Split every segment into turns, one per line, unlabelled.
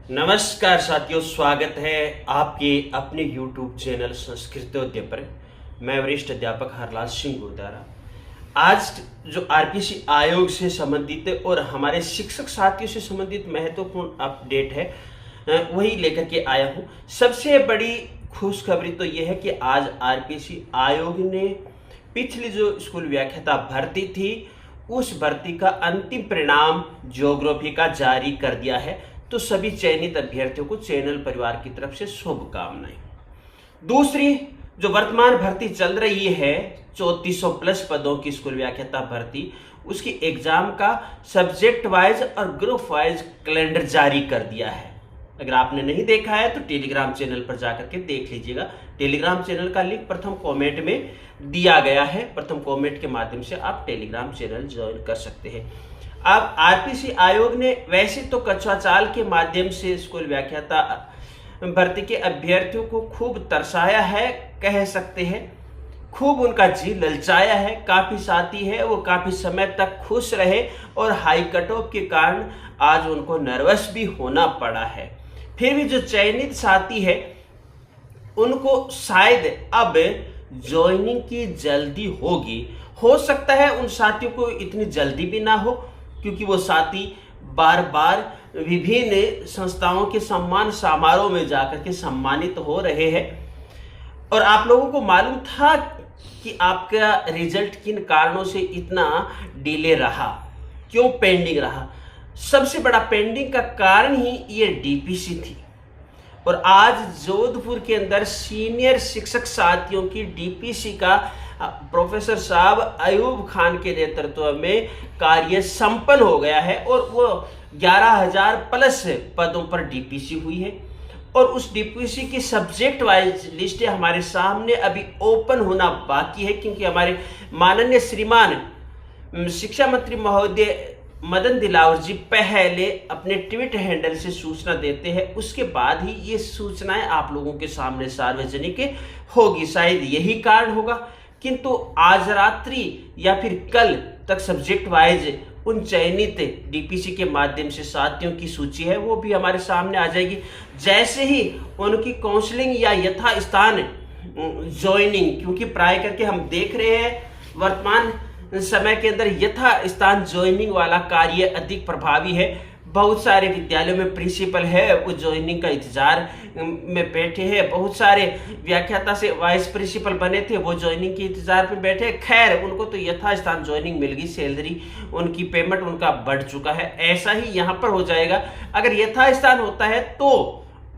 नमस्कार साथियों, स्वागत है आपके अपने YouTube चैनल संस्कृतोदय पर। मैं वरिष्ठ अध्यापक हरलाल सिंह गुरुद्वारा। आज जो आरपीसी आयोग से संबंधित और हमारे शिक्षक साथियों से संबंधित महत्वपूर्ण अपडेट है वही लेकर के आया हूँ। सबसे बड़ी खुशखबरी तो यह है कि आज आरपीसी आयोग ने पिछली जो स्कूल व्याख्याता भर्ती थी उस भर्ती का अंतिम परिणाम ज्योग्राफी का जारी कर दिया है। तो सभी चयनित अभ्यर्थियों को चैनल परिवार की तरफ से शुभकामनाएं। दूसरी जो वर्तमान भर्ती चल रही है 3400 प्लस पदों की स्कूल व्याख्याता भर्ती, उसकी एग्जाम का सब्जेक्ट वाइज और ग्रुप वाइज कैलेंडर जारी कर दिया है। अगर आपने नहीं देखा है तो टेलीग्राम चैनल पर जाकर के देख लीजिएगा। टेलीग्राम चैनल का लिंक प्रथम कमेंट में दिया गया है। प्रथम कमेंट के माध्यम से आप टेलीग्राम चैनल ज्वाइन कर सकते हैं। अब आरपीसी आयोग ने वैसे तो कछुआ चाल के माध्यम से स्कूल व्याख्याता भर्ती के अभ्यर्थियों को खूब तरसाया है, कह सकते हैं खूब उनका जी ललचाया है। काफी साथी है वो काफी समय तक खुश रहे और हाई कट ऑफ के कारण आज उनको नर्वस भी होना पड़ा है। फिर भी जो चयनित साथी है उनको शायद अब ज्वाइनिंग की जल्दी होगी। हो सकता है उन साथियों को इतनी जल्दी भी ना हो, क्योंकि वो साथी बार बार विभिन्न संस्थाओं के सम्मान समारोह में जाकर के सम्मानित हो रहे हैं। और आप लोगों को मालूम था कि आपका रिजल्ट किन कारणों से इतना डिले रहा, क्यों पेंडिंग रहा। सबसे बड़ा पेंडिंग का कारण ही ये डीपीसी थी। और आज जोधपुर के अंदर सीनियर शिक्षक साथियों की डीपीसी का प्रोफेसर साहब अयूब खान के नेतृत्व में कार्य संपन्न हो गया है और वो 11,000 प्लस पदों पर डीपीसी हुई है। और उस डीपीसी की सब्जेक्ट वाइज लिस्टें हमारे सामने अभी ओपन होना बाकी है, क्योंकि हमारे माननीय श्रीमान शिक्षा मंत्री महोदय मदन दिलावर जी पहले अपने ट्विटर हैंडल से सूचना देते हैं, उसके बाद ही ये सूचनाएं आप लोगों के सामने सार्वजनिक होगी। शायद यही कारण होगा, किंतु आज रात्रि या फिर कल तक सब्जेक्ट वाइज उन चयनित डीपीसी के माध्यम से साथियों की सूची है वो भी हमारे सामने आ जाएगी। जैसे ही उनकी काउंसलिंग या यथा स्थान ज्वाइनिंग, क्योंकि प्राय करके हम देख रहे हैं वर्तमान समय के अंदर यथा स्थान ज्वाइनिंग वाला कार्य अधिक प्रभावी है। बहुत सारे विद्यालयों में प्रिंसिपल है वो ज्वाइनिंग का इंतजार में बैठे हैं। बहुत सारे व्याख्याता से वाइस प्रिंसिपल बने थे वो ज्वाइनिंग के इंतजार में बैठे। खैर उनको तो यथा स्थान ज्वाइनिंग मिल गई, सैलरी उनकी पेमेंट उनका बढ़ चुका है। ऐसा ही यहाँ पर हो जाएगा। अगर यथा स्थान होता है तो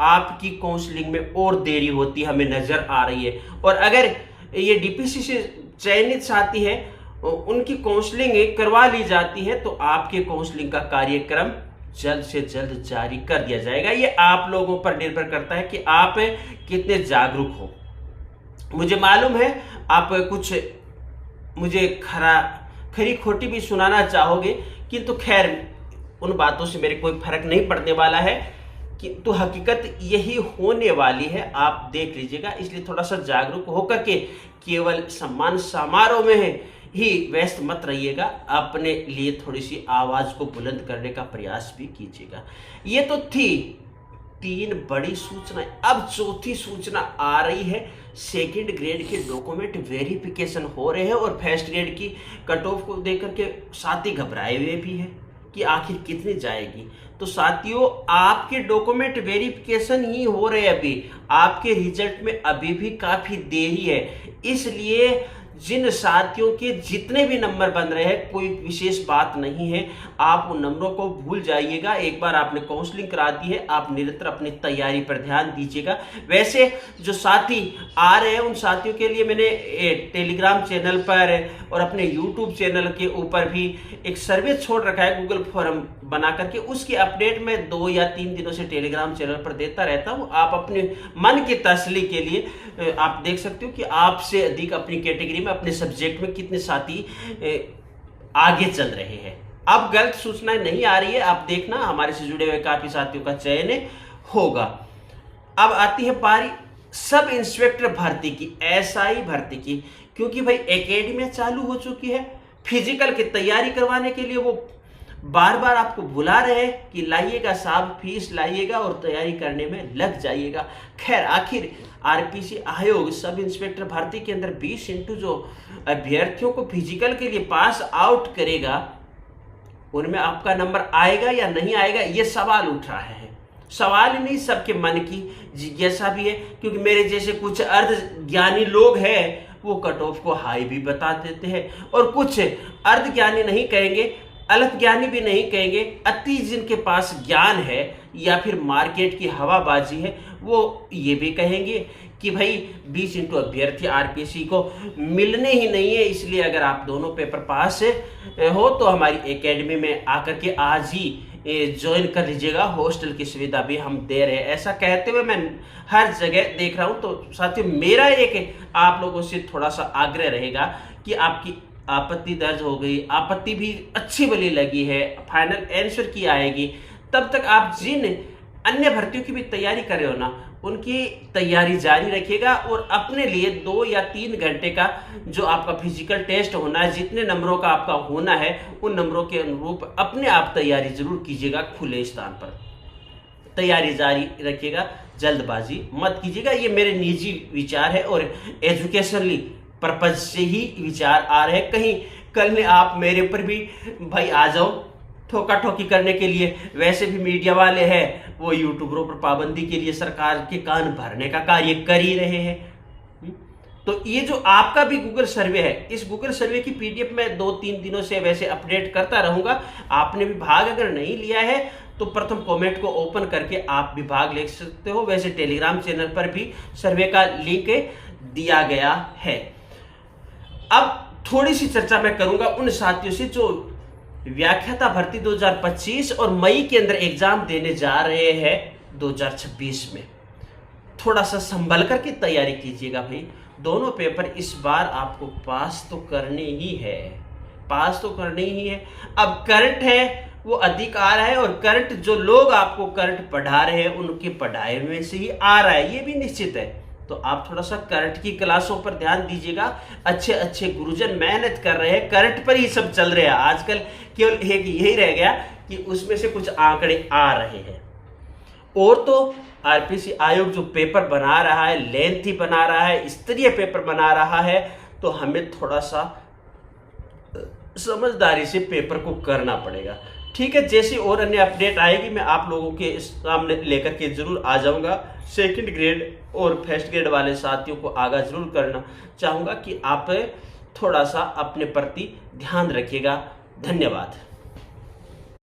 आपकी काउंसलिंग में और देरी होती हमें नजर आ रही है। और अगर ये डीपीसी से चयनित साथी है उनकी काउंसलिंग करवा ली जाती है तो आपके काउंसलिंग का कार्यक्रम जल्द से जल्द जारी कर दिया जाएगा। ये आप लोगों पर निर्भर करता है कि आप कितने जागरूक हो। मुझे मालूम है आप कुछ मुझे खरी खोटी भी सुनाना चाहोगे, किंतु खैर उन बातों से मेरे कोई फर्क नहीं पड़ने वाला है, किंतु हकीकत यही होने वाली है। आप देख लीजिएगा, इसलिए थोड़ा सा जागरूक होकर के केवल सम्मान समारोह में ही व्यस्त मत रहिएगा, अपने लिए थोड़ी सी आवाज को बुलंद करने का प्रयास भी कीजिएगा। ये तो थी 3 बड़ी सूचनाएं। अब चौथी सूचना आ रही है। सेकंड ग्रेड के डॉक्यूमेंट वेरिफिकेशन हो रहे हैं और फर्स्ट ग्रेड की कट ऑफ को देकर के साथी घबराए हुए भी हैं कि आखिर कितनी जाएगी। तो साथियों आपके डॉक्यूमेंट वेरिफिकेशन ही हो रहे हैं, अभी आपके रिजल्ट में अभी भी काफी देरी है। इसलिए जिन साथियों के जितने भी नंबर बन रहे हैं कोई विशेष बात नहीं है, आप उन नंबरों को भूल जाइएगा। एक बार आपने काउंसलिंग करा दी है, आप निरंतर अपनी तैयारी पर ध्यान दीजिएगा। वैसे जो साथी आ रहे हैं उन साथियों के लिए मैंने टेलीग्राम चैनल पर और अपने यूट्यूब चैनल के ऊपर भी एक सर्वे छोड़ रखा है गूगल फॉर्म बना करके। उसकी अपडेट मैं 2 या 3 दिनों से टेलीग्राम चैनल पर देता रहता हूँ। आप अपने मन की तसल्ली के लिए आप देख सकते हो कि आपसे अधिक अपनी कैटेगरी में अपने सब्जेक्ट में कितने साथी आगे चल रहे हैं। अब गलत सूचनाएं नहीं आ रही है, आप देखना हमारे से जुड़े हुए काफी साथियों का चयन होगा। अब आती है पारी सब इंस्पेक्टर भर्ती की, एसआई भर्ती की, क्योंकि भाई एकेडमियां चालू हो चुकी है। फिजिकल की तैयारी करवाने के लिए वो बार बार आपको बुला रहे हैं कि लाइएगा साहब, फीस लाइएगा और तैयारी करने में लग जाइएगा। खैर, आखिर आरपीसी आयोग सब इंस्पेक्टर भर्ती के अंदर 20 इंटू जो अभ्यर्थियों को फिजिकल के लिए पास आउट करेगा, उनमें आपका नंबर आएगा या नहीं आएगा, ये सवाल उठ रहा है। सवाल ही नहीं, सबके मन की जिज्ञासा भी है, क्योंकि मेरे जैसे कुछ अर्ध ज्ञानी लोग हैं वो कट ऑफ को हाई भी बता देते हैं, और कुछ अर्ध ज्ञानी नहीं कहेंगे, अल्प ज्ञानी भी नहीं कहेंगे, अति जिनके पास ज्ञान है या फिर मार्केट की हवाबाजी है, वो ये भी कहेंगे कि भाई 20 इंटू अभ्यर्थी आरपीसी को मिलने ही नहीं है। इसलिए अगर आप दोनों पेपर पास हो तो हमारी एकेडमी में आकर के आज ही ज्वाइन कर लीजिएगा, हॉस्टल की सुविधा भी हम दे रहे हैं। ऐसा कहते हुए मैं हर जगह देख रहा हूं। तो साथियों, मेरा एक आप लोगों से थोड़ा सा आग्रह रहेगा कि आपकी आपत्ति दर्ज हो गई, आपत्ति भी अच्छी भली लगी है, फाइनल आंसर की आएगी, तब तक आप जिन अन्य भर्तियों की भी तैयारी कर रहे हो ना, उनकी तैयारी जारी रखिएगा और अपने लिए 2 या 3 घंटे का जो आपका फिजिकल टेस्ट होना है, जितने नंबरों का आपका होना है, उन नंबरों के अनुरूप अपने आप तैयारी जरूर कीजिएगा। खुले स्थान पर तैयारी जारी रखिएगा, जल्दबाजी मत कीजिएगा। ये मेरे निजी विचार है और एजुकेशनली पर्पज से ही विचार आ रहे हैं। कहीं कल में आप मेरे ऊपर भी भाई आ जाओ ठोका ठोकी करने के लिए। वैसे भी मीडिया वाले हैं, वो यूट्यूबरों पर पाबंदी के लिए सरकार के कान भरने का कार्य कर ही रहे हैं। तो ये जो आपका भी गूगल सर्वे है, इस गूगल सर्वे की पीडीएफ में 2-3 दिनों से वैसे अपडेट करता रहूंगा। आपने भी भाग अगर नहीं लिया है तो प्रथम कमेंट को ओपन करके आप भी भाग ले सकते हो। वैसे टेलीग्राम चैनल पर भी सर्वे का लिंक दिया गया है। अब थोड़ी सी चर्चा मैं करूंगा उन साथियों से जो व्याख्याता भर्ती 2025 और मई के अंदर एग्जाम देने जा रहे हैं 2026 में। थोड़ा सा संभल करके तैयारी कीजिएगा भाई। दोनों पेपर इस बार आपको पास तो करने ही है, पास तो करने ही है। अब करंट है वो अधिक आ रहा है, और करंट जो लोग आपको करंट पढ़ा रहे हैं उनके पढ़ाई में से ही आ रहा है, ये भी निश्चित है। तो आप थोड़ा सा करंट की क्लासों पर ध्यान दीजिएगा। अच्छे अच्छे गुरुजन मेहनत कर रहे हैं, करंट पर ही सब चल रहे हैं आजकल। केवल एक यही रह गया कि उसमें से कुछ आंकड़े आ रहे हैं। और तो आरपीसी आयोग जो पेपर बना रहा है, लेंथी बना रहा है, स्तरीय पेपर बना रहा है, तो हमें थोड़ा सा समझदारी से पेपर को करना पड़ेगा। ठीक है, जैसी और अन्य अपडेट आएगी मैं आप लोगों के सामने लेकर के जरूर आ जाऊंगा। सेकंड ग्रेड और फर्स्ट ग्रेड वाले साथियों को आगाह जरूर करना चाहूंगा कि आप थोड़ा सा अपने प्रति ध्यान रखिएगा। धन्यवाद।